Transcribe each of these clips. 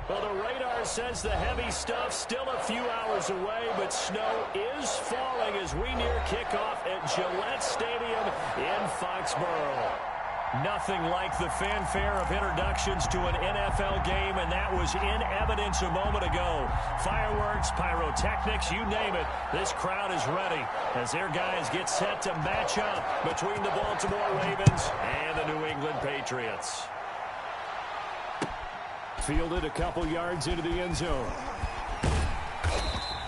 Well, the radar says the heavy stuff still a few hours away, but snow is falling as we near kickoff at Gillette Stadium in Foxborough. Nothing like the fanfare of introductions to an NFL game, and that was in evidence a moment ago. Fireworks, pyrotechnics, you name it. This crowd is ready as their guys get set to match up between the Baltimore Ravens and the New England Patriots. Fielded a couple yards into the end zone.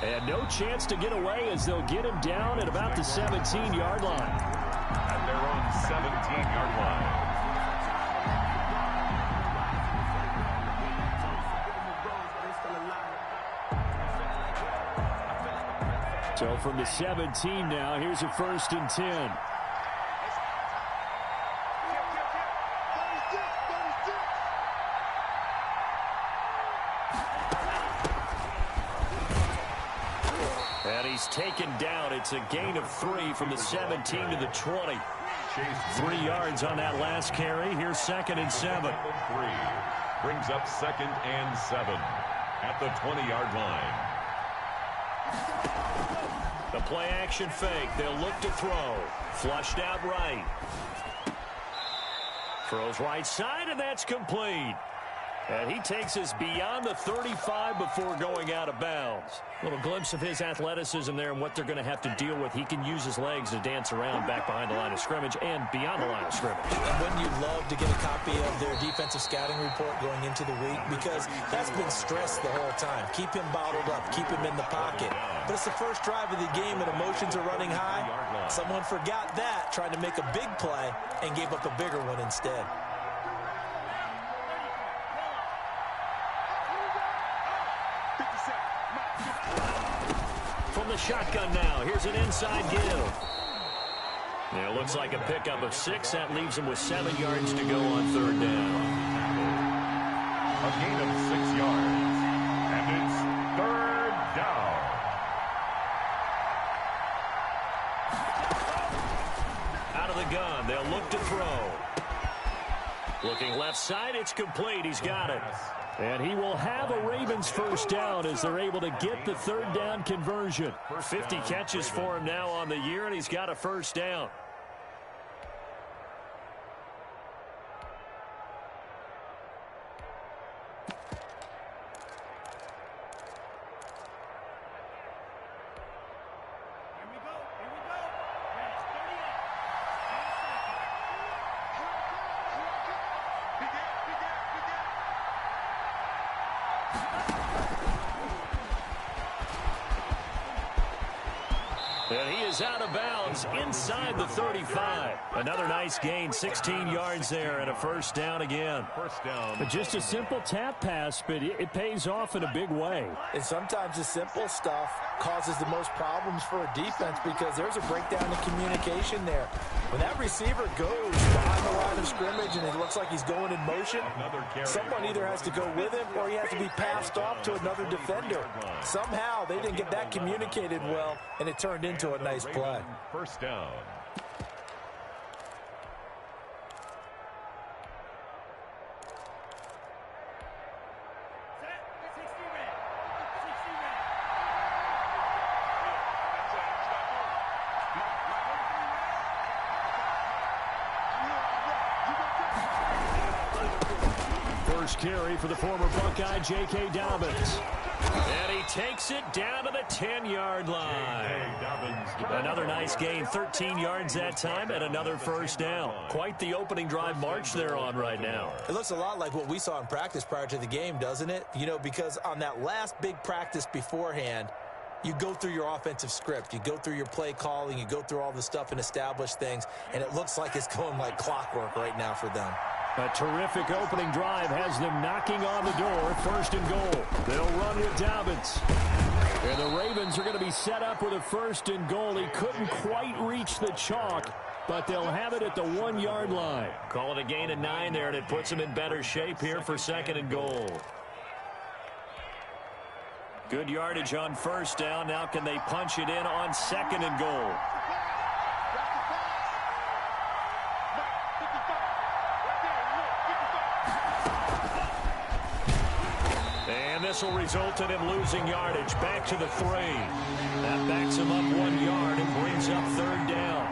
And no chance to get away as they'll get him down at about the 17-yard line. And they're on the 17-yard line. So from the 17 now, here's a 1st and 10. And he's taken down. It's a gain of 3 from the 17 to the 20. 3 yards on that last carry. Here's 2nd and 7. 3 brings up 2nd and 7 at the 20-yard line. The play action fake. They'll look to throw. Flushed out right. Throws right side, and that's complete. And he takes us beyond the 35 before going out of bounds. A little glimpse of his athleticism there and what they're going to have to deal with. He can use his legs to dance around back behind the line of scrimmage and beyond the line of scrimmage. And wouldn't you love to get a copy of their defensive scouting report going into the week? Because that's been stressed the whole time. Keep him bottled up. Keep him in the pocket. But it's the first drive of the game and emotions are running high. Someone forgot that, trying to make a big play, and gave up a bigger one instead. From the shotgun now, here's an inside give. Yeah, it looks like a pickup of 6. That leaves him with 7 yards to go on 3rd down. A gain of 6 yards. And it's 3rd down. Out of the gun, they'll look to throw. Looking left side, it's complete. He's got it. And he will have a Ravens 1st down as they're able to get the 3rd down conversion. 50 catches for him now on the year, and he's got a 1st down. And he is out of bounds inside the 35. Another nice gain, 16 yards there, and a 1st down again. 1st down. But just a simple tap pass, but it pays off in a big way. And sometimes the simple stuff causes the most problems for a defense because there's a breakdown in communication there. When that receiver goes behind the line of scrimmage and it looks like he's going in motion, someone either has to go with him or he has to be passed off to another defender. Somehow they didn't get that communicated well, and it turned into a nice play. 1st down. First carry for the former Buckeye, J.K. Dobbins. And he takes it down to the 10-yard line. Another nice gain, 13 yards that time, and another 1st down. Quite the opening drive march they're on right now. It looks a lot like what we saw in practice prior to the game, doesn't it? You know, because on that last big practice beforehand, you go through your offensive script. You go through your play calling. You go through all the stuff and establish things. And it looks like it's going like clockwork right now for them. A terrific opening drive has them knocking on the door. 1st and goal. They'll run with Dobbins. And the Ravens are going to be set up with a 1st and goal. He couldn't quite reach the chalk, but they'll have it at the 1-yard line. Call it a gain of 9 there, and it puts them in better shape here for 2nd and goal. Good yardage on 1st down. Now can they punch it in on 2nd and goal? this will result in him losing yardage. Back to the 3. That backs him up 1 yard and brings up 3rd down.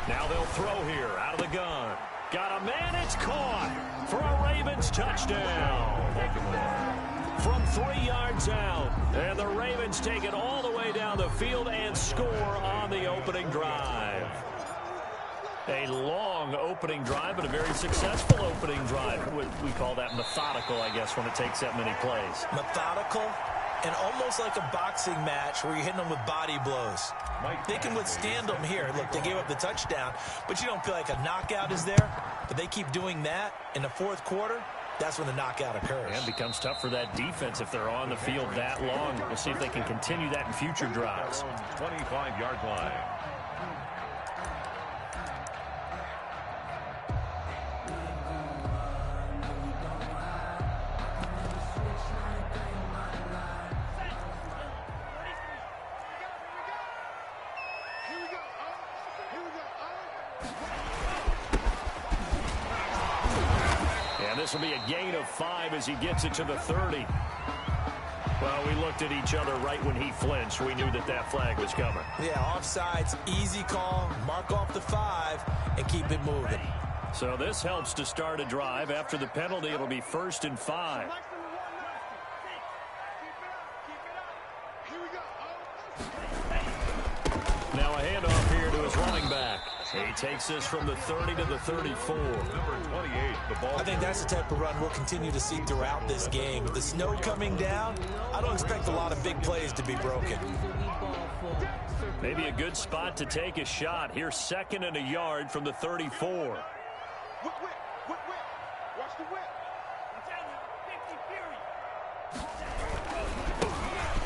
Now they'll throw here out of the gun. Got a man, it's caught for a Ravens touchdown. From 3 yards out. And the Ravens take it all the way down the field and score on the opening drive. A long opening drive, but a very successful opening drive. We call that methodical, I guess, when it takes that many plays. Methodical and almost like a boxing match where you're hitting them with body blows. They can withstand them here. Look, they gave up the touchdown, but you don't feel like a knockout is there. But they keep doing that in the 4th quarter. That's when the knockout occurs. And it becomes tough for that defense if they're on the field that long. We'll see if they can continue that in future drives. 25-yard line. This will be a gain of 5 as he gets it to the 30. Well, we looked at each other right when he flinched. We knew that that flag was coming. Yeah, offsides, easy call, mark off the 5, and keep it moving. So this helps to start a drive. After the penalty, it'll be 1st and 5. Now a handoff here to his running back. He takes this from the 30 to the 34. Number 28, the ball. I think that's the type of run we'll continue to see throughout this game. With the snow coming down, I don't expect a lot of big plays to be broken. Maybe a good spot to take a shot. Here's 2nd and a yard from the 34.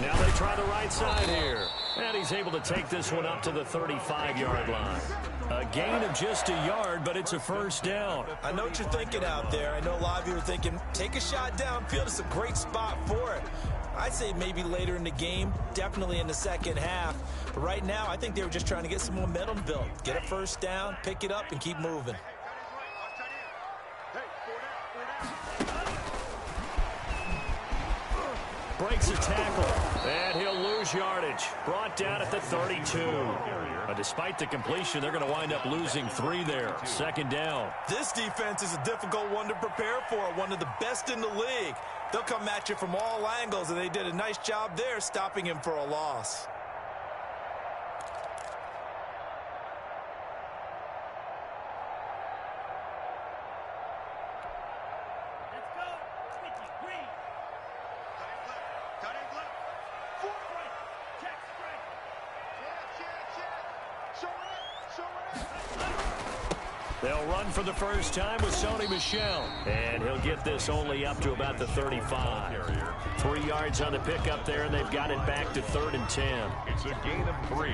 Now they try the right side here. And he's able to take this one up to the 35-yard line. A gain of just a yard, but it's a 1st down. I know what you're thinking out there. I know a lot of you are thinking, take a shot downfield. It's a great spot for it. I'd say maybe later in the game, definitely in the 2nd half. But right now, I think they were just trying to get some momentum built. Get a 1st down, pick it up, and keep moving. Breaks a tackle, and he'll lose yardage. Brought down at the 32. Despite the completion, they're going to wind up losing 3 there. 2nd down. This defense is a difficult one to prepare for, one of the best in the league. They'll come at you from all angles, and they did a nice job there stopping him for a loss. They'll run for the first time with Sony Michel. And he'll get this only up to about the 35. 3 yards on the pickup there, and they've got it back to 3rd and 10. It's a gain of 3.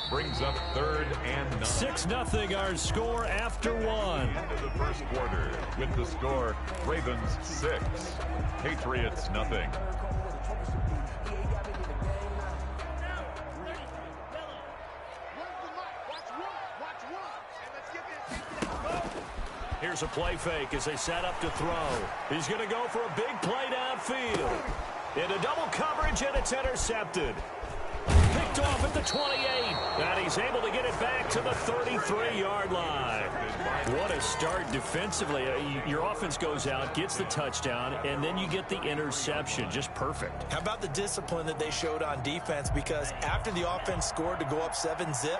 Brings up 3rd and 9. 6-0 our score after 1. End of the 1st quarter with the score, Ravens 6, Patriots nothing. Here's a play fake as they set up to throw. He's going to go for a big play downfield. Into double coverage, and it's intercepted. Picked off at the 28. And he's able to get it back to the 33-yard line. What a start defensively. Your offense goes out, gets the touchdown, and then you get the interception. Just perfect. How about the discipline that they showed on defense? Because after the offense scored to go up 7-zip,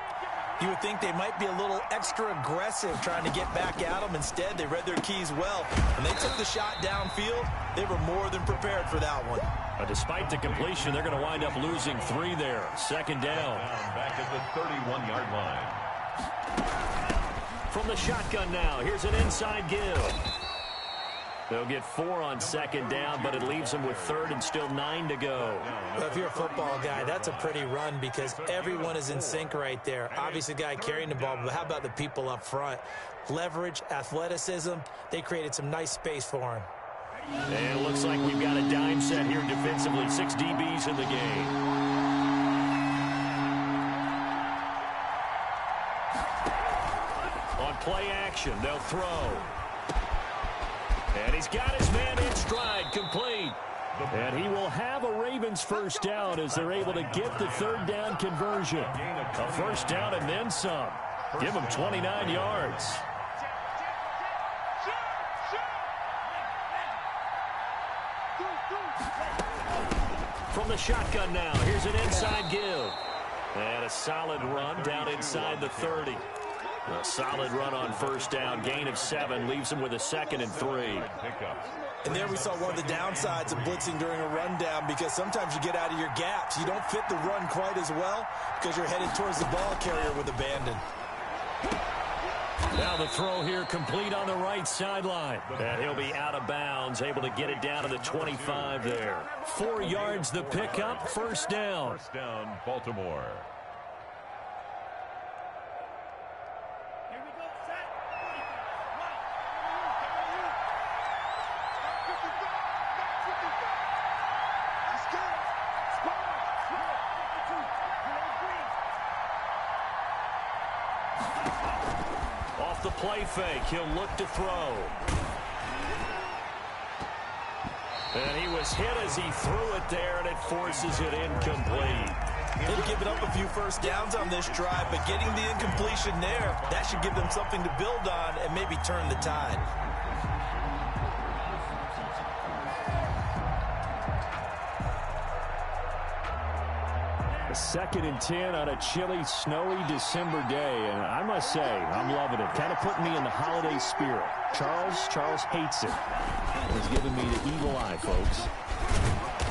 you would think they might be a little extra aggressive trying to get back at them. Instead, they read their keys well. When they took the shot downfield, they were more than prepared for that one. Despite the completion, they're going to wind up losing 3 there. 2nd down. Back at the 31-yard line. From the shotgun now, here's an inside give. They'll get 4 on 2nd down, but it leaves them with 3rd and still 9 to go. Well, if you're a football guy, that's a pretty run because everyone is in sync right there. Obviously, the guy carrying the ball, but how about the people up front? Leverage, athleticism, they created some nice space for him. And it looks like we've got a dime set here defensively. 6 DBs in the game. On play action, they'll throw. And he's got his man in stride, complete. And he will have a Ravens first down as they're able to get the third down conversion. A first down and then some. Give him 29 yards. From the shotgun now, here's an inside give. And a solid run down inside the 30. A solid run on first down, gain of 7, leaves him with a 2nd and 3. And there we saw one of the downsides of blitzing during a rundown, because sometimes you get out of your gaps. You don't fit the run quite as well because you're headed towards the ball carrier with abandon. Now the throw here complete on the right sideline. And he'll be out of bounds, able to get it down to the 25 there. 4 yards the pickup, first down. First down, Baltimore. Off the play fake, he'll look to throw. And he was hit as he threw it there, and it forces it incomplete. They've given up a few first downs on this drive, but getting the incompletion there, that should give them something to build on and maybe turn the tide. A 2nd and 10 on a chilly, snowy December day, and I must say, I'm loving it. Kind of putting me in the holiday spirit. Charles hates it. It's giving me the evil eye, folks.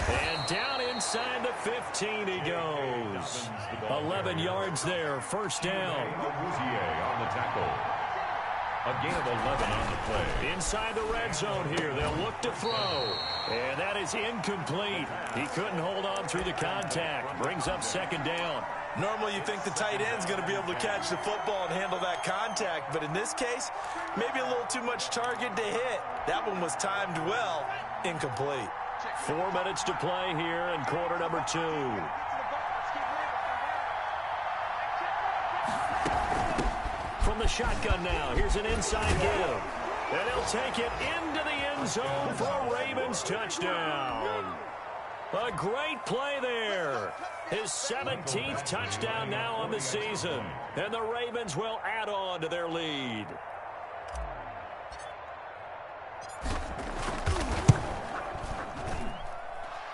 And down inside the 15 he goes. 11 yards there, first down. On the tackle. A gain of 11 on the play. Inside the red zone here, they'll look to throw. And that is incomplete. He couldn't hold on through the contact. Brings up 2nd down. Normally you think the tight end's going to be able to catch the football and handle that contact, but in this case, maybe a little too much target to hit. That one was timed well, incomplete. 4 minutes to play here in quarter number 2. From the shotgun now, here's an inside give. And he'll take it into the end zone for a Ravens touchdown. A great play there. His 17th touchdown now on the season. And the Ravens will add on to their lead.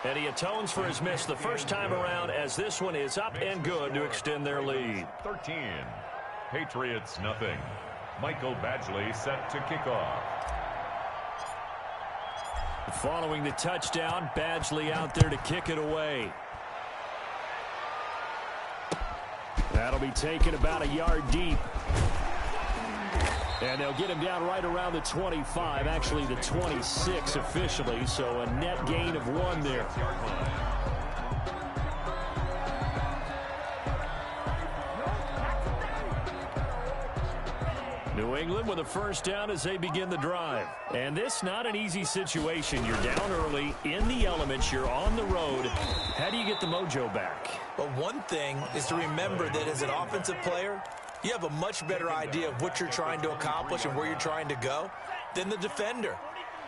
And he atones for his miss the first time around, as this one is up and good to extend their lead. 13. Patriots nothing. Michael Badgley set to kick off. Following the touchdown, Badgley out there to kick it away. That'll be taken about a yard deep. And they'll get him down right around the 25, actually the 26 officially, so a net gain of 1 there. New England with a first down as they begin the drive. And this not an easy situation. You're down early, in the elements, you're on the road. How do you get the mojo back? But one thing is to remember that as an offensive player, you have a much better idea of what you're trying to accomplish and where you're trying to go than the defender.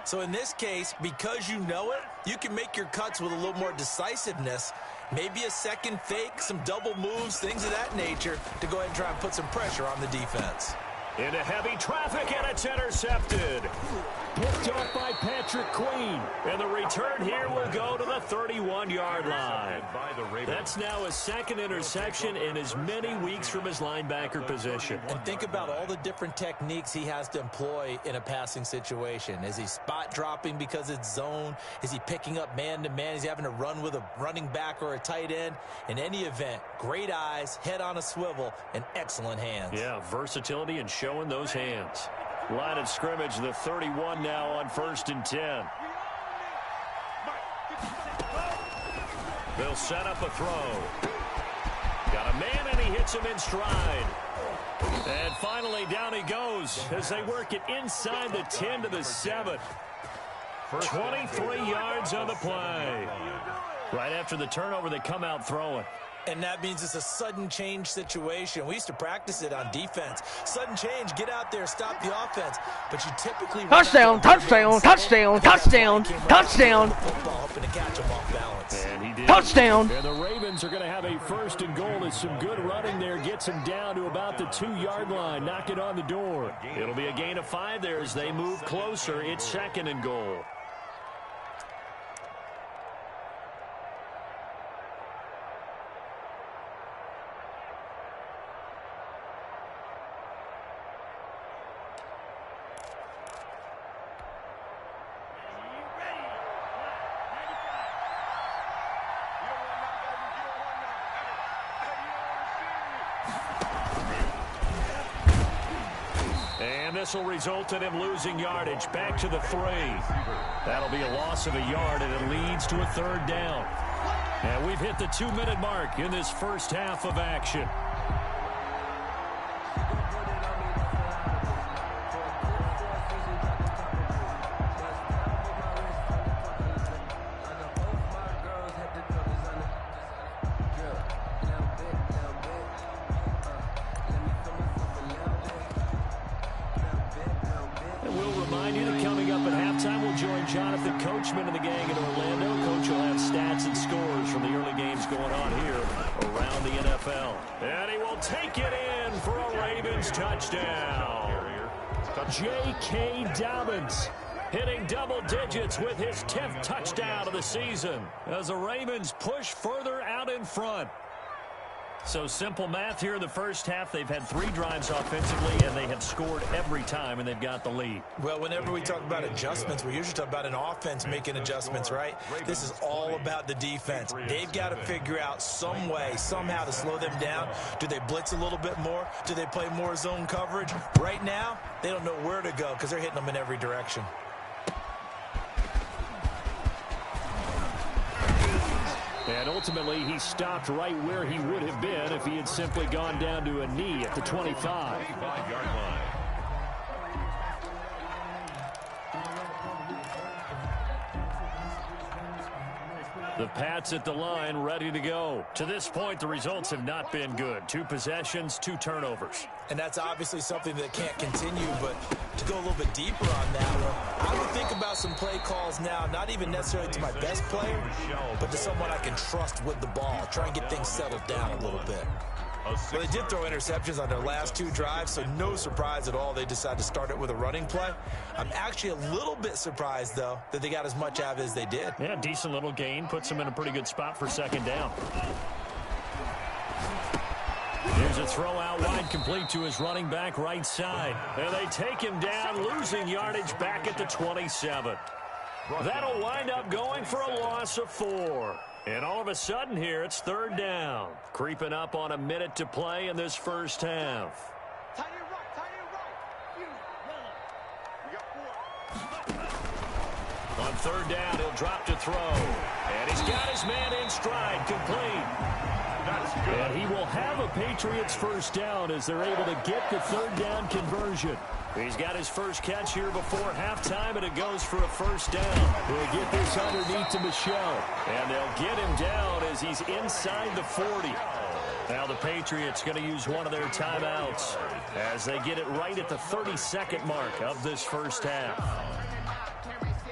So in this case, because you know it, you can make your cuts with a little more decisiveness. Maybe a second fake, some double moves, things of that nature to go ahead and try and put some pressure on the defense. Into heavy traffic, and it's intercepted. Picked up by Patrick Queen. And the return here will go to the 31-yard line. That's now his 2nd interception in as many weeks from his linebacker position. And think about all the different techniques he has to employ in a passing situation. Is he spot dropping because it's zone? Is he picking up man-to-man? Is he having to run with a running back or a tight end? In any event, great eyes, head on a swivel, and excellent hands. Yeah, versatility and showing those hands. Line of scrimmage, the 31 now on 1st and 10. They'll set up a throw. Got a man, and he hits him in stride. And finally, down he goes as they work it inside the 10 to the 7. 23 yards on the play. Right after the turnover, they come out throwing. And that means it's a sudden change situation. We used to practice it on defense. Sudden change, get out there, stop the offense. But you typically touchdown, touchdown, touchdown, touchdown, touchdown. Hoping to catch him off balance. And he did. Touchdown. And the Ravens are going to have a 1st and goal as some good running there gets him down to about the 2-yard line. Knock it on the door. It'll be a gain of 5 there as they move closer. It's 2nd and goal. This will result in him losing yardage back to the 3. That'll be a loss of a yard, and it leads to a 3rd down. And we've hit the 2-minute mark in this first half of action. Coachman and the gang in Orlando. Coach will have stats and scores from the early games going on here around the NFL. And he will take it in for a Ravens touchdown. J.K. Dobbins hitting double digits with his 10th touchdown of the season as the Ravens push further out in front. So simple math here in the first half. They've had 3 drives offensively, and they have scored every time, and they've got the lead. Well, whenever we talk about adjustments, we usually talk about an offense making adjustments, right? This is all about the defense. They've got to figure out some way, somehow to slow them down. Do they blitz a little bit more? Do they play more zone coverage? Right now, they don't know where to go because they're hitting them in every direction. And ultimately, he stopped right where he would have been if he had simply gone down to a knee at the 25-yard line. The Pats at the line, ready to go. To this point, the results have not been good. 2 possessions, 2 turnovers. And that's obviously something that can't continue, but to go a little bit deeper on that one, I would think about some play calls now, not even necessarily to my best player, but to someone I can trust with the ball. Try and get things settled down a little bit. Well, they did throw interceptions on their last 2 drives, so no surprise at all they decided to start it with a running play. I'm actually a little bit surprised, though, that they got as much out of it as they did. Yeah, decent little gain. Puts them in a pretty good spot for 2nd down. Here's a throw out wide, complete to his running back right side. And they take him down, losing yardage back at the 27. That'll wind up going for a loss of 4. And all of a sudden here, it's 3rd down. Creeping up on a minute to play in this first half. On 3rd down, he'll drop to throw. And he's got his man in stride, complete. And he will have a Patriots 1st down as they're able to get the 3rd down conversion. He's got his first catch here before halftime, and it goes for a 1st down. They'll get this underneath to Michel. And they'll get him down as he's inside the 40. Now the Patriots going to use one of their timeouts as they get it right at the 32nd mark of this first half.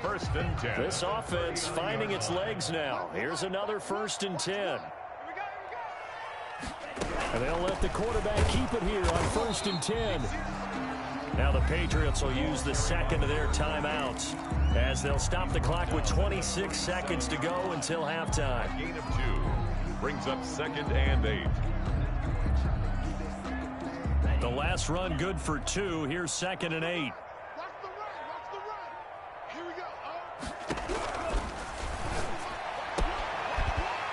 1st and 10. This offense finding its legs now. Here's another 1st and 10. And they'll let the quarterback keep it here on 1st and 10. Now the Patriots will use the 2nd of their timeouts as they'll stop the clock with 26 seconds to go until halftime. Gain of 2 brings up 2nd and 8. The last run good for 2. Here's 2nd and 8.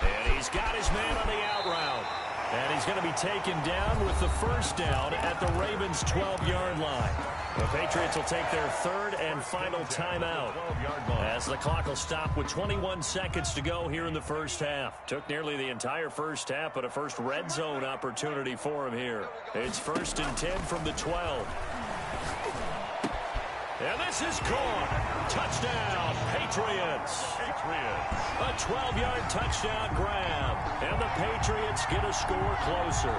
And he's got his man on the out route. And he's going to be taken down with the 1st down at the Ravens' 12-yard line. The Patriots will take their 3rd and final timeout as the clock will stop with 21 seconds to go here in the first half. Took nearly the entire first half, but a first red zone opportunity for him here. It's 1st and 10 from the 12. And this is caught. Touchdown, Patriots. A 12-yard touchdown grab. And the Patriots get a score closer.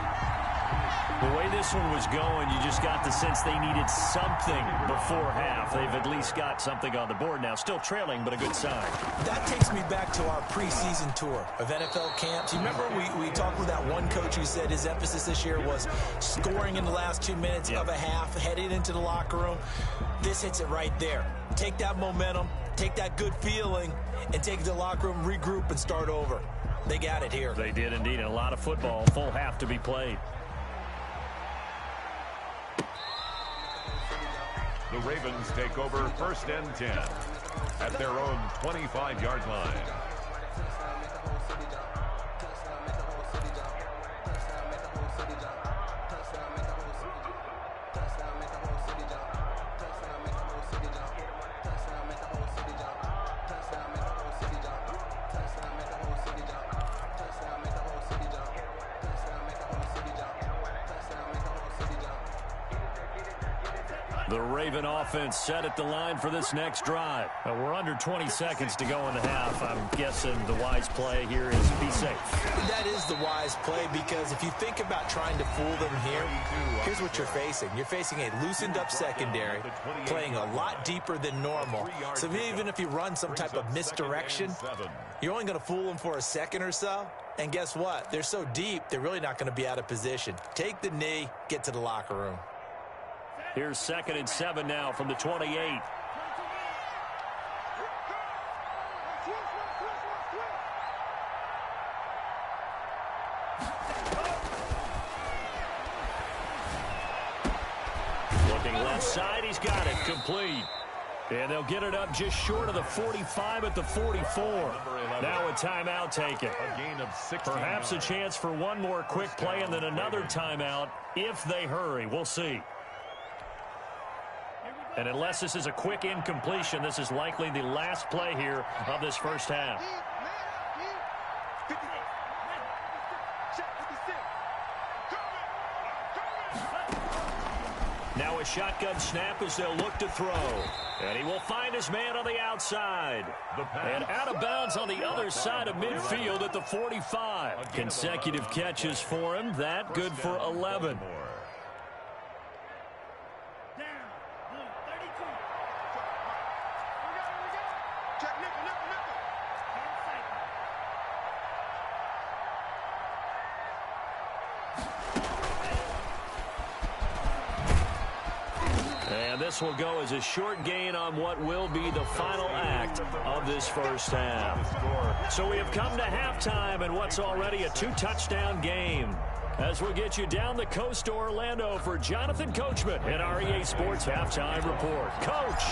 The way this one was going, you just got the sense they needed something before half. They've at least got something on the board now. Still trailing, but a good sign. That takes me back to our preseason tour of NFL camps. You remember we talked with that one coach who said his emphasis this year was scoring in the last 2 minutes of a half, heading into the locker room. This hits it right there. Take that momentum, take that good feeling, and take it to the locker room, regroup, and start over. They got it here. They did indeed. And a lot of football, full half to be played. The Ravens take over 1st and 10 at their own 25-yard line. The Raven offense set at the line for this next drive. We're under 20 seconds to go in the half. I'm guessing the wise play here is be safe. That is the wise play, because if you think about trying to fool them here, here's what you're facing. You're facing a loosened up secondary, playing a lot deeper than normal. So even if you run some type of misdirection, you're only going to fool them for a second or so. And guess what? They're so deep, they're really not going to be out of position. Take the knee, get to the locker room. Here's 2nd and 7 now from the 28. Looking left side, he's got it complete. And they'll get it up just short of the 45 at the 44. Now a timeout taken. A gain of 6. Perhaps a chance for one more quick play and then another timeout if they hurry. We'll see. And unless this is a quick incompletion, this is likely the last play here of this first half. Now a shotgun snap as they'll look to throw. And he will find his man on the outside. And out of bounds on the other side of midfield at the 45. Consecutive catches for him. That good for 11. And this will go as a short gain on what will be the final act of this first half. So we have come to halftime in what's already a 2-touchdown game. As we get you down the coast to Orlando for Jonathan Coachman in our EA Sports Halftime Report. Coach!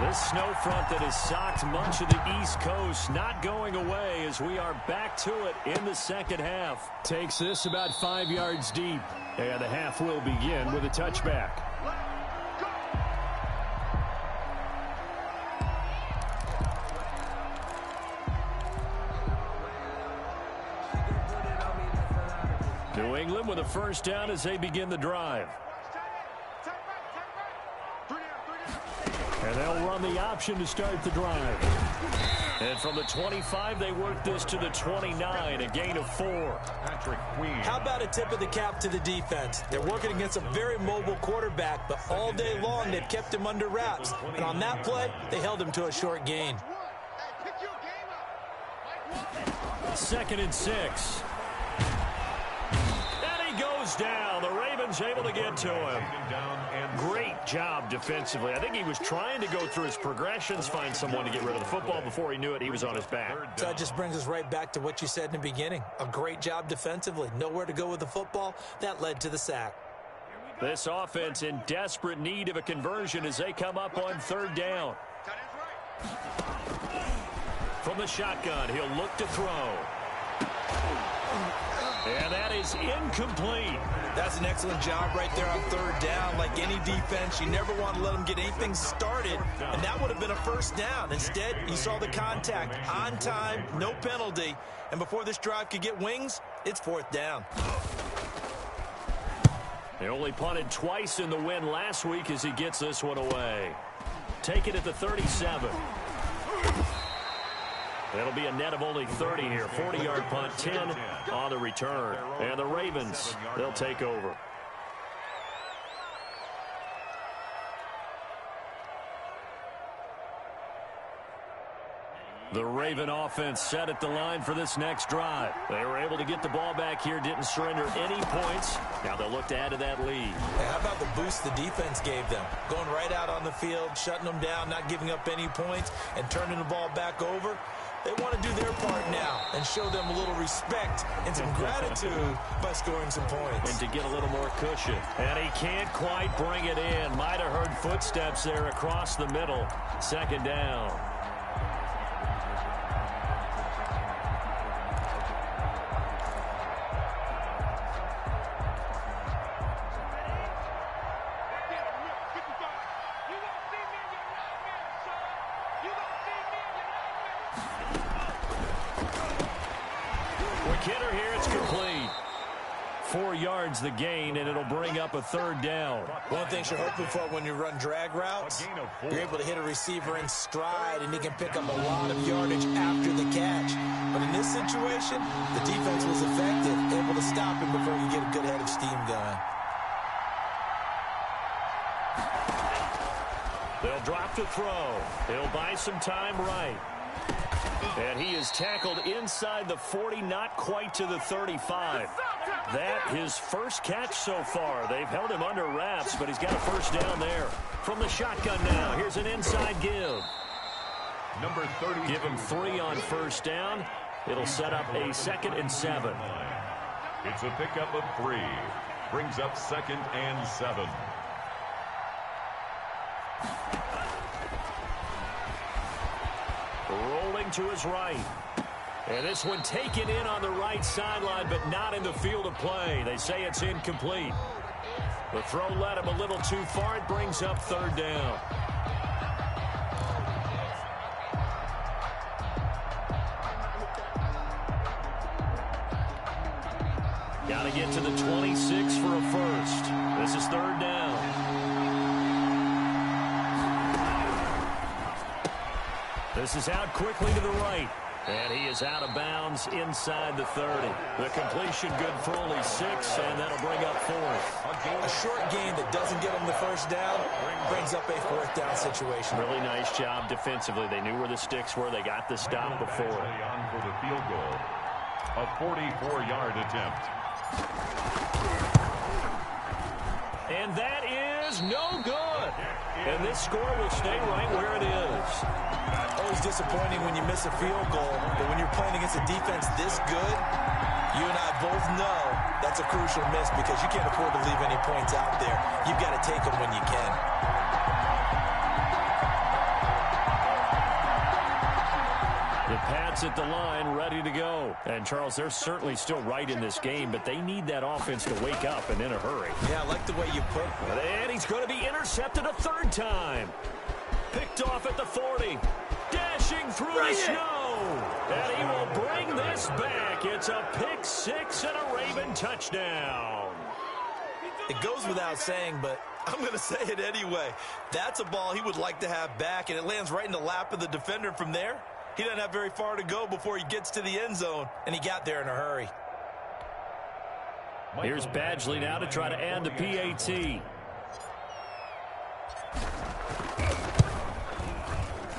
This snow front that has socked much of the East Coast not going away as we are back to it in the second half. Takes this about 5 yards deep. And the half will begin with a touchback. New England with a first down as they begin the drive. And they'll run the option to start the drive. And from the 25, they work this to the 29, a gain of 4. How about a tip of the cap to the defense? They're working against a very mobile quarterback, but all day long they've kept him under wraps. And on that play, they held him to a short gain. 2nd and 6. And he goes down. The Ravens able to get to him. Great job defensively. I think he was trying to go through his progressions, find someone to get rid of the football. Before he knew it, he was on his back. So that just brings us right back to what you said in the beginning. A great job defensively. Nowhere to go with the football. That led to the sack. This offense in desperate need of a conversion as they come up on 3rd down. From the shotgun, he'll look to throw. And that is incomplete. That's an excellent job right there on 3rd down. Like any defense, you never want to let them get anything started, and that would have been a first down. Instead, you saw the contact on time, no penalty, and before this drive could get wings, it's 4th down. They only punted twice in the win last week as he gets this one away. Take it at the 37. It'll be a net of only 30 here. 40-yard punt, 10 on the return. And the Ravens, they'll take over. The Raven offense set at the line for this next drive. They were able to get the ball back here, didn't surrender any points. Now they'll look to add to that lead. Hey, how about the boost the defense gave them? Going right out on the field, shutting them down, not giving up any points, and turning the ball back over. They want to do their part now and show them a little respect and some gratitude by scoring some points. And to get a little more cushion. And he can't quite bring it in. Might have heard footsteps there across the middle. Second down. The gain, and it'll bring up a third down. One thing you're hoping for when you run drag routes, you're able to hit a receiver in stride, and he can pick up a lot of yardage after the catch. But in this situation, the defense was effective, able to stop him before he get a good head of steam going. They'll drop to throw. He'll buy some time right. And he is tackled inside the 40, not quite to the 35. That his first catch so far. They've held him under wraps, but he's got a first down there. From the shotgun now, here's an inside give. Number 30. Give him 3 on first down. It'll set up a 2nd and 7. It's a pickup of 3. Brings up 2nd and 7. Rolling to his right. And this one taken in on the right sideline, but not in the field of play. They say it's incomplete. The throw led him a little too far. It brings up third down. Got to get to the 26 for a first. This is third down. This is out quickly to the right. And he is out of bounds inside the 30. The completion good for only 6, and that'll bring up 4th. A short gain that doesn't get him the first down brings up a 4th down situation. Really nice job defensively. They knew where the sticks were. They got the stop before. On for the field goal. A 44-yard attempt. And that is no good. And this score will stay right where it is. Always disappointing when you miss a field goal, but when you're playing against a defense this good, you and I both know that's a crucial miss because you can't afford to leave any points out there. You've got to take them when you can. The Pats at the line, ready to go. And, Charles, they're certainly still right in this game, but they need that offense to wake up and in a hurry. Yeah, I like the way you put it. And he's going to be intercepted a third time. Picked off at the 40. Dashing through the snow. And he will bring this back. It's a pick 6 and a Raven touchdown. It goes without saying, but I'm going to say it anyway. That's a ball he would like to have back, and it lands right in the lap of the defender from there. He doesn't have very far to go before he gets to the end zone, and he got there in a hurry. Here's Badgley now to try to add the PAT.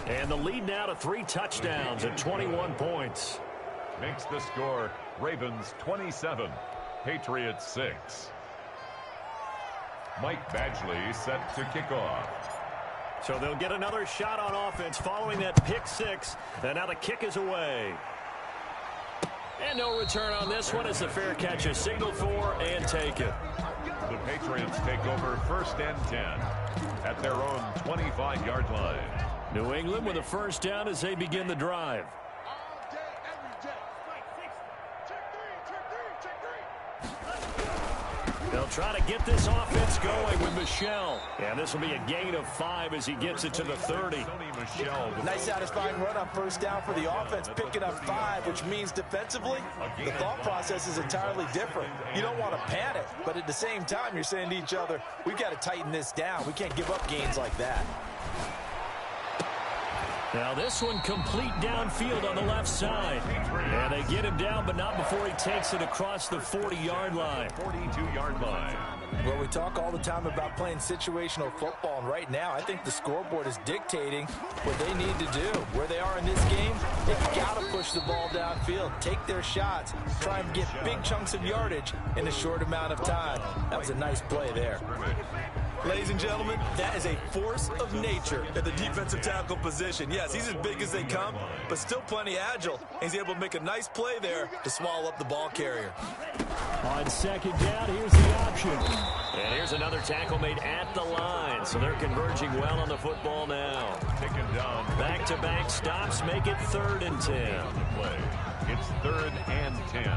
And the lead now to 3 touchdowns at 21 points. Makes the score Ravens 27, Patriots 6. Mike Badgley set to kick off. So they'll get another shot on offense following that pick 6. And now the kick is away. And no return on this one as the fair catch is signaled for and taken. The Patriots take over 1st and 10 at their own 25-yard line. New England with a first down as they begin the drive. They'll try to get this offense going with Michel. And this will be a gain of 5 as he gets it to the 30. Nice satisfying run on first down for the offense, picking up 5, which means defensively, the thought process is entirely different. You don't want to panic, but at the same time, you're saying to each other, we've got to tighten this down. We can't give up gains like that. Now this one complete downfield on the left side. And they get him down, but not before he takes it across the 40-yard line. 42-yard line. Well, we talk all the time about playing situational football, and right now I think the scoreboard is dictating what they need to do. Where they are in this game, they've got to push the ball downfield, take their shots, try and get big chunks of yardage in a short amount of time. That was a nice play there. Ladies and gentlemen, that is a force of nature at the defensive tackle position. Yes, he's as big as they come, but still plenty agile. He's able to make a nice play there to swallow up the ball carrier. On second down, here's the option. And here's another tackle made at the line. So they're converging well on the football now. Taken down. Back-to-back stops make it 3rd and 10. It's 3rd and 10.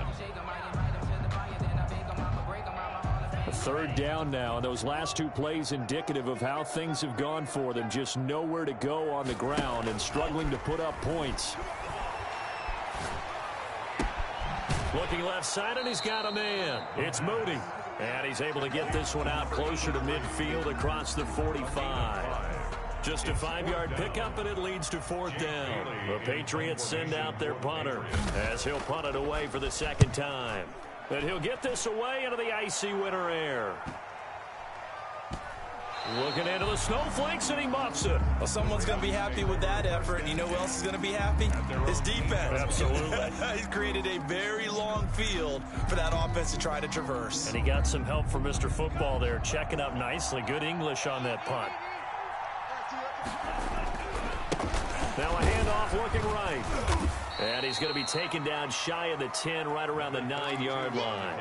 A 3rd down now, and those last 2 plays indicative of how things have gone for them. Just nowhere to go on the ground and struggling to put up points. Looking left side, and he's got a man. It's Moody. And he's able to get this one out closer to midfield across the 45. Just a 5-yard pickup, and it leads to 4th down. The Patriots send out their punter as he'll punt it away for the 2nd time. And he'll get this away into the icy winter air. Looking into the snowflakes, and he muffs it. Well, someone's going to be happy with that effort, and you know who else is going to be happy? His defense. Absolutely. He's created a very long field for that offense to try to traverse. And he got some help from Mr. Football there, checking up nicely. Good English on that punt. Now a handoff looking right. And he's going to be taken down shy of the 10, right around the 9-yard line.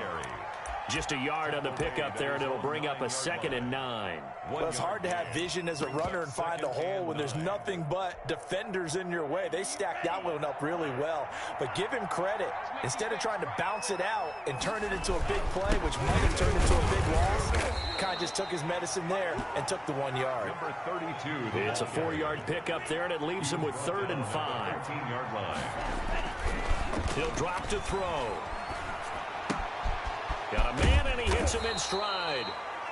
Just a yard on the pickup there, and it'll bring up a 2nd and 9. Well, it's hard to have vision as a runner and find a hole when there's nothing but defenders in your way. They stacked that one up really well. But give him credit. Instead of trying to bounce it out and turn it into a big play, which might have turned into a big loss, kind of just took his medicine there and took the 1 yard. Number 32. It's a 4-yard pickup there, and it leaves him with 3rd and 5. 13-yard line. He'll drop to throw. Got a man, and he hits him in stride.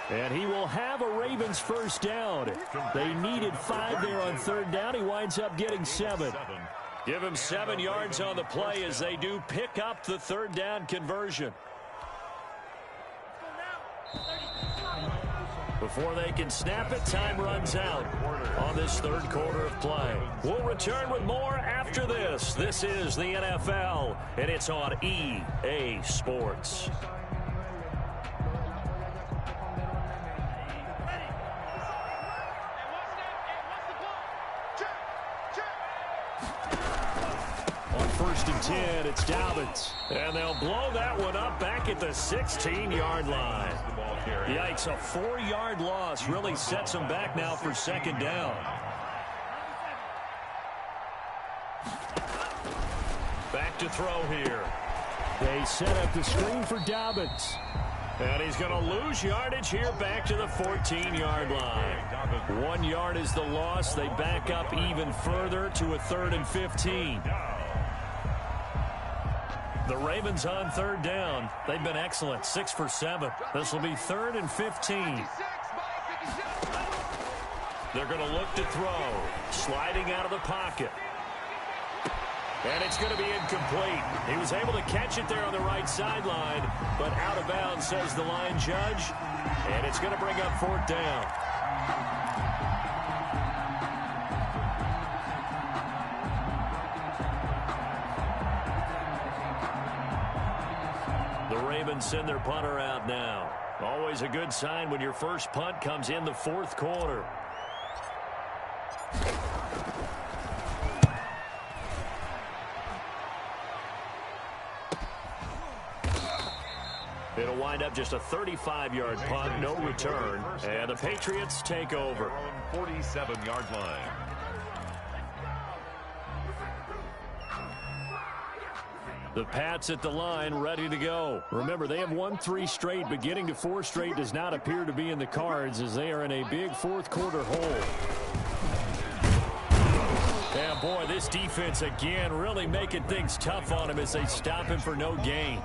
And he will have a Ravens 1st down. They needed 5 there on 3rd down. He winds up getting 7. Give him 7 yards on the play as they do pick up the 3rd down conversion. Before they can snap it, time runs out on this 3rd quarter of play. We'll return with more after this. This is the NFL, and it's on EA Sports. On 1st and 10, it's Dobbins. And they'll blow that one up back at the 16-yard line. Yikes, a 4-yard loss really sets them back now for 2nd down. Back to throw here. They set up the screen for Dobbins. And he's going to lose yardage here back to the 14-yard line. 1 yard is the loss. They back up even further to a 3rd and 15. The Ravens on 3rd down. They've been excellent, 6 for 7. This will be 3rd and 15. They're going to look to throw. Sliding out of the pocket. And it's going to be incomplete. He was able to catch it there on the right sideline, but out of bounds, says the line judge. And it's going to bring up 4th down. The Ravens send their punter out now. Always a good sign when your first punt comes in the 4th quarter. It'll wind up just a 35-yard punt, no return, and the Patriots take over. 47-yard line. The Pats at the line, ready to go. Remember, they have won 3 straight, but getting to 4 straight does not appear to be in the cards as they are in a big fourth-quarter hole. Yeah, boy, this defense again really making things tough on him as they stop him for no gain.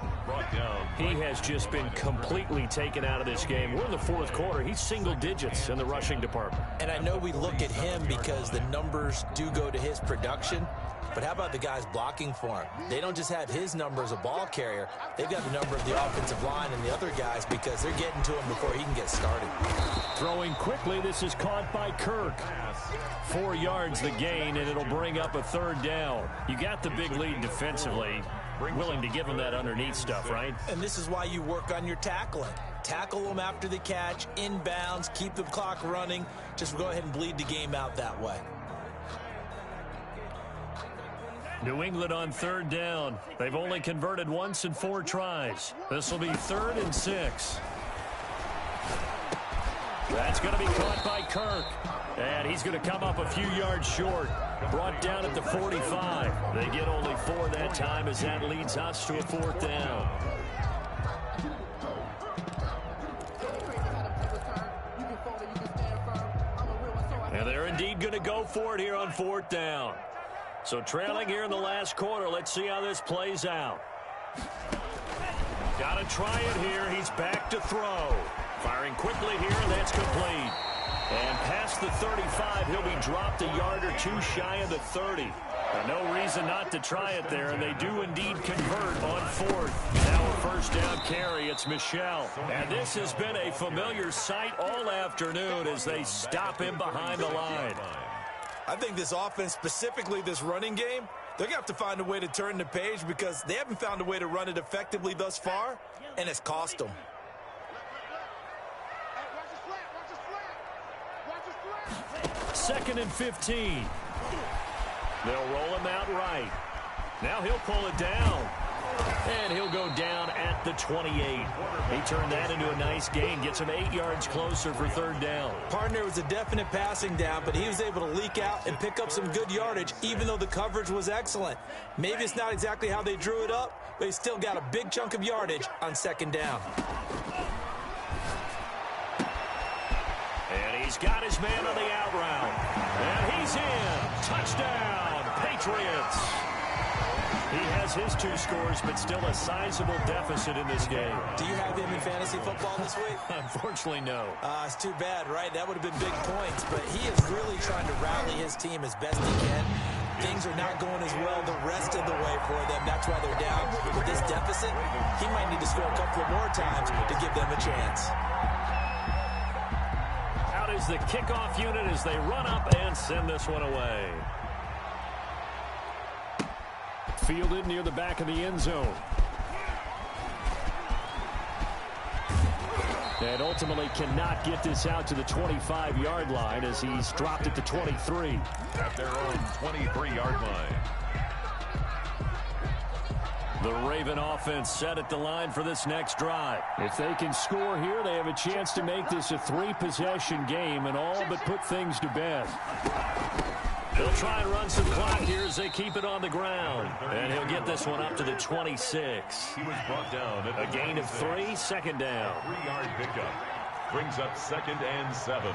He has just been completely taken out of this game. We're in the fourth quarter. He's single digits in the rushing department. And I know we look at him because the numbers do go to his production. But how about the guys blocking for him? They don't just have his number as a ball carrier. They've got the number of the offensive line and the other guys because they're getting to him before he can get started. Throwing quickly, this is caught by Kirk. 4 yards the gain, and it'll bring up a 3rd down. You got the big lead defensively. Willing to give him that underneath stuff, right? And this is why you work on your tackling. Tackle them after the catch, inbounds, keep the clock running. Just go ahead and bleed the game out that way. New England on 3rd down. They've only converted once in 4 tries. This will be 3rd and 6. That's going to be caught by Kirk. And he's going to come up a few yards short. Brought down at the 45. They get only 4 that time as that leads us to a 4th down. And they're indeed going to go for it here on 4th down. So trailing here in the last quarter. Let's see how this plays out. Got to try it here. He's back to throw. Firing quickly here, and that's complete. And past the 35, he'll be dropped a yard or 2 shy of the 30. No reason not to try it there, and they do indeed convert on 4th. Now a 1st down carry. It's Michel. And this has been a familiar sight all afternoon as they stop him behind the line. I think this offense, specifically this running game, they're going to have to find a way to turn the page because they haven't found a way to run it effectively thus far, and it's cost them. 2nd and 15. They'll roll him out right. Now he'll pull it down. And he'll go down at the 28. He turned that into a nice gain. Gets him 8 yards closer for 3rd down. Partner was a definite passing down, but he was able to leak out and pick up some good yardage, even though the coverage was excellent. Maybe it's not exactly how they drew it up, but he still got a big chunk of yardage on 2nd down. And he's got his man on the out route. And he's in. Touchdown, Patriots. He has his 2 scores, but still a sizable deficit in this game. Do you have him in fantasy football this week? Unfortunately, no. It's too bad, right? That would have been big points, but he is really trying to rally his team as best he can. Things are not going as well the rest of the way for them. That's why they're down. With this deficit, he might need to score a couple of more times to give them a chance. Out is the kickoff unit as they run up and send this one away. Fielded near the back of the end zone. And ultimately cannot get this out to the 25-yard line as he's dropped it to 23. At their own 23-yard line. The Raven offense set at the line for this next drive. If they can score here, they have a chance to make this a 3-possession game and all but put things to bed. He'll try and run some clock here as they keep it on the ground. And he'll get this one up to the 26. He was brought down at A gain of 3, 2nd down. 3-yard pickup. Brings up 2nd and 7.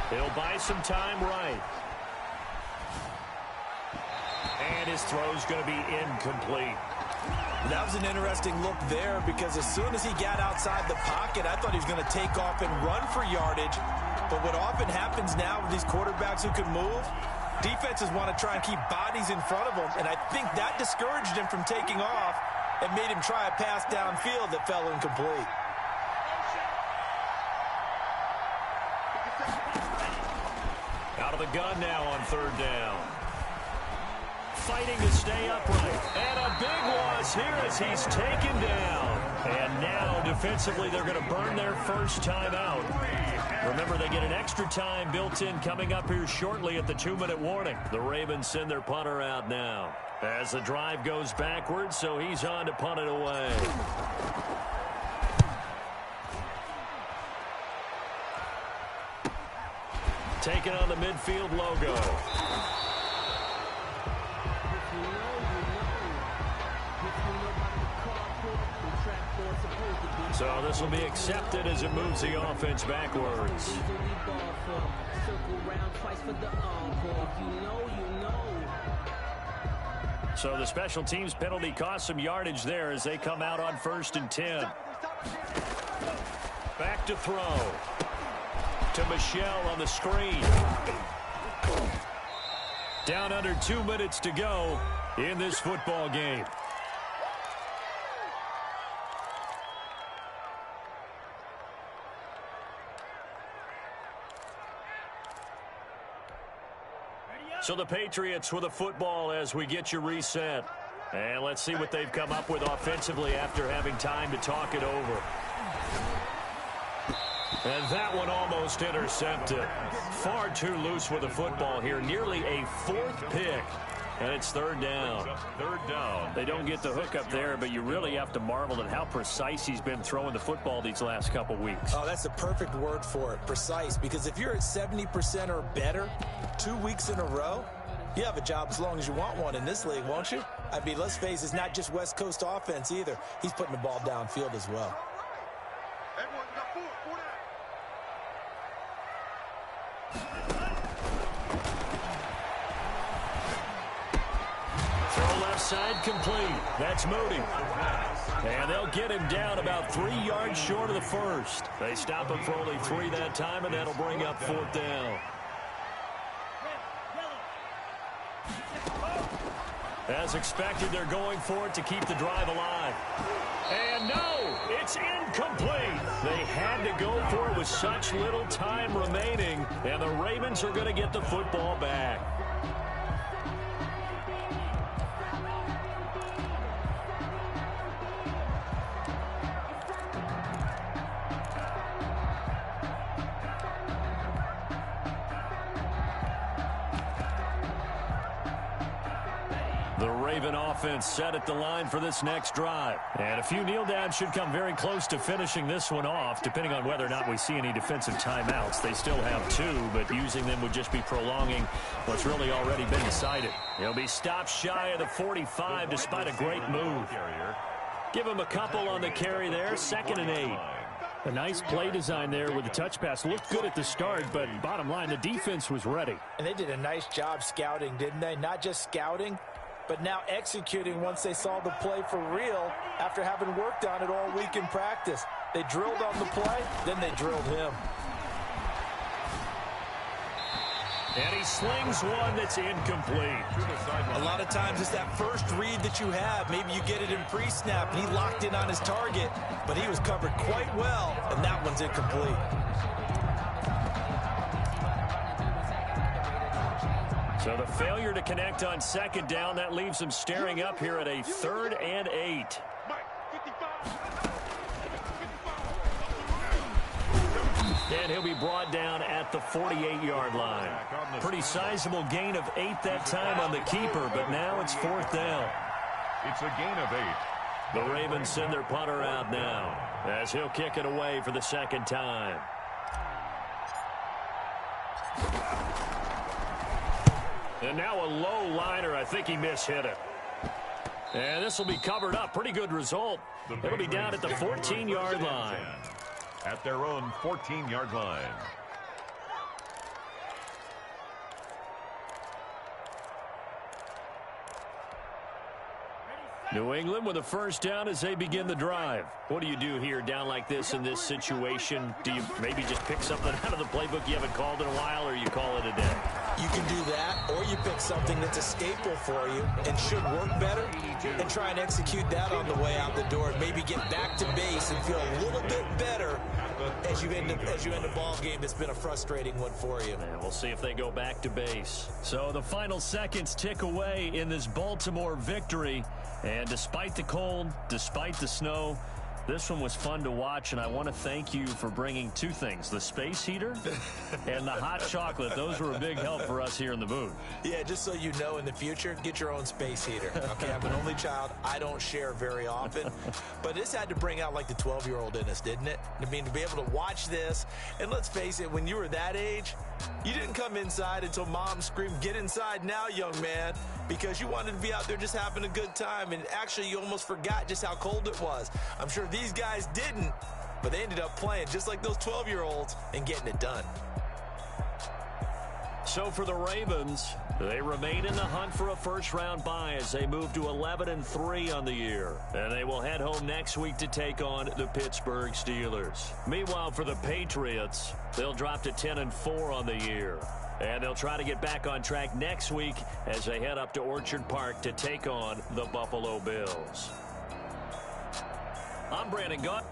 He'll buy some time right. And his throw's going to be incomplete. That was an interesting look there because as soon as he got outside the pocket, I thought he was going to take off and run for yardage. But what often happens now with these quarterbacks who can move, defenses want to try and keep bodies in front of them. And I think that discouraged him from taking off and made him try a pass downfield that fell incomplete. Out of the gun now on 3rd down. Fighting to stay upright. And a big loss here as he's taken down. And now defensively they're going to burn their first time out. Remember, they get an extra time built in coming up here shortly at the 2-minute warning. The Ravens send their punter out now as the drive goes backwards, so he's on to punt it away. taking on the midfield logo. So this will be accepted as it moves the offense backwards. So the special teams penalty cost some yardage there as they come out on 1st and 10. Back to throw. To Michelle on the screen. Down under 2 minutes to go in this football game. So the Patriots with a football as we get you reset. And let's see what they've come up with offensively after having time to talk it over. And that one almost intercepted. Far too loose with the football here. Nearly a 4th pick. And it's 3rd down. 3rd down. They don't get the hook up there, but you really have to marvel at how precise he's been throwing the football these last couple weeks. Oh, that's the perfect word for it, precise. Because if you're at 70% or better 2 weeks in a row, you have a job as long as you want one in this league, won't you? I mean, let's face it, it's not just West Coast offense either. He's putting the ball downfield as well. Side complete. That's Moody. And they'll get him down about 3 yards short of the 1st. They stop him for only 3 that time, and that'll bring up 4th down. As expected, they're going for it to keep the drive alive. And no, it's incomplete. They had to go for it with such little time remaining, and the Ravens are going to get the football back. The Raven offense set at the line for this next drive. And a few kneel downs should come very close to finishing this one off, depending on whether or not we see any defensive timeouts. They still have 2, but using them would just be prolonging what's really already been decided. He'll be stopped shy of the 45 despite a great move. Give him a couple on the carry there, 2nd and 8. A nice play design there with the touch pass. Looked good at the start, but bottom line, the defense was ready. And they did a nice job scouting, didn't they? Not just scouting, but now executing once they saw the play for real after having worked on it all week in practice. They drilled on the play, then they drilled him. And he slings one that's incomplete. A lot of times it's that first read that you have. Maybe you get it in pre-snap, and he locked in on his target, but he was covered quite well, and that one's incomplete. So the failure to connect on 2nd down, that leaves him staring up here at a 3rd and 8. And he'll be brought down at the 48-yard line. Pretty sizable gain of 8 that time on the keeper, but now it's 4th down. It's a gain of 8. The Ravens send their punter out now as he'll kick it away for the 2nd time. And now a low liner. I think he mishit it. And this will be covered up. Pretty good result. It'll be down at the 14-yard line. At their own 14-yard line. New England with a 1st down as they begin the drive. What do you do here down like this in this situation? Do you maybe just pick something out of the playbook you haven't called in a while, or you call it a day? You can do that, or you pick something that's a staple for you and should work better and try and execute that on the way out the door and maybe get back to base and feel a little bit better as you end a ball game that's been a frustrating one for you. And we'll see if they go back to base. So the final seconds tick away in this Baltimore victory. And despite the cold, despite the snow, This one was fun to watch, and I want to thank you for bringing two things, the space heater and the hot chocolate. Those were a big help for us here in the booth. Yeah, just so you know, in the future, get your own space heater. Okay, I'm an only child. I don't share very often. But this had to bring out, like, the 12-year-old in us, didn't it? I mean, to be able to watch this, and let's face it, when you were that age, you didn't come inside until Mom screamed, "Get inside now, young man," because you wanted to be out there just having a good time, and actually you almost forgot just how cold it was. I'm sure these guys didn't, but they ended up playing just like those 12-year-olds and getting it done. So for the Ravens, they remain in the hunt for a first-round bye as they move to 11-3 on the year. And they will head home next week to take on the Pittsburgh Steelers. Meanwhile, for the Patriots, they'll drop to 10-4 on the year. And they'll try to get back on track next week as they head up to Orchard Park to take on the Buffalo Bills. I'm Brandon Gott.